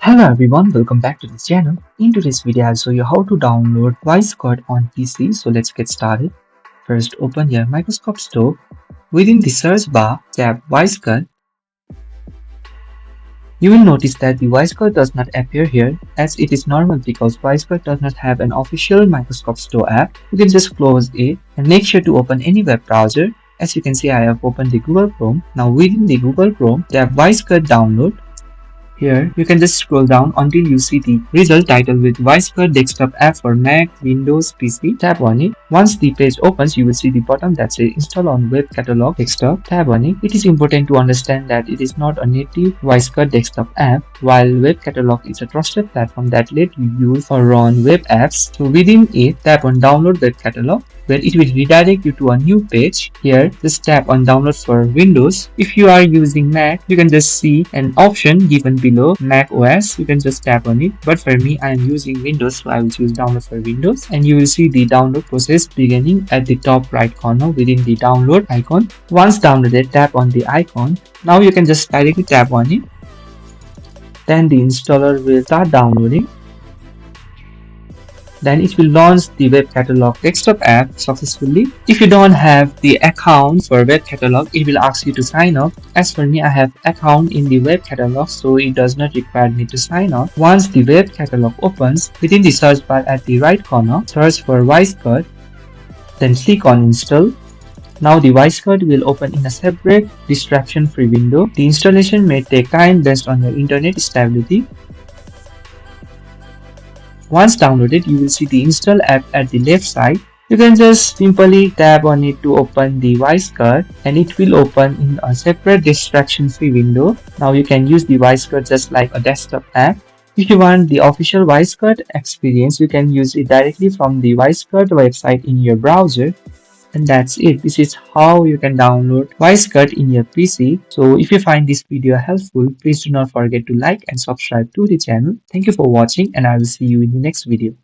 Hello everyone, welcome back to the channel. In today's video, I'll show you how to download WiseCut on PC. So let's get started. First, open your Microsoft Store. Within the search bar, tap WiseCut. You will notice that the WiseCut does not appear here as it is normal because WiseCut does not have an official Microsoft Store app. You can just close it and make sure to open any web browser. As you can see, I have opened the Google Chrome. Now within the Google Chrome, tap WiseCut download. Here, you can just scroll down until you see the result titled with WiseCut Desktop App for Mac, Windows, PC. Tap on it. Once the page opens, you will see the button that says Install on Web Catalog Desktop. Tap on it. It is important to understand that it is not a native WiseCut desktop app, while Web Catalog is a trusted platform that lets you use or run web apps. So within it, tap on Download Web Catalog, where it will redirect you to a new page. Here, just tap on Download for Windows. If you are using Mac, you can just see an option given below Mac OS. You can just tap on it. But for me, I am using Windows, so I will choose Download for Windows. And you will see the download process beginning at the top right corner within the download icon. Once downloaded, tap on the icon. Now you can just directly tap on it. Then the installer will start downloading. Then it will launch the Web Catalog desktop app successfully. If you don't have the account for Web Catalog, it will ask you to sign up. As for me, I have account in the Web Catalog, so it does not require me to sign up. Once the Web Catalog opens, within the search bar at the right corner, search for WiseCut, then click on Install. Now the WiseCut will open in a separate distraction-free window. The installation may take time based on your internet stability. Once downloaded, you will see the install app at the left side. You can just simply tap on it to open the WiseCut and it will open in a separate distraction-free window. Now you can use the WiseCut just like a desktop app. If you want the official WiseCut experience, you can use it directly from the WiseCut website in your browser. And that's it. This is how you can download WiseCut in your PC. So if you find this video helpful, please do not forget to like and subscribe to the channel. Thank you for watching and I will see you in the next video.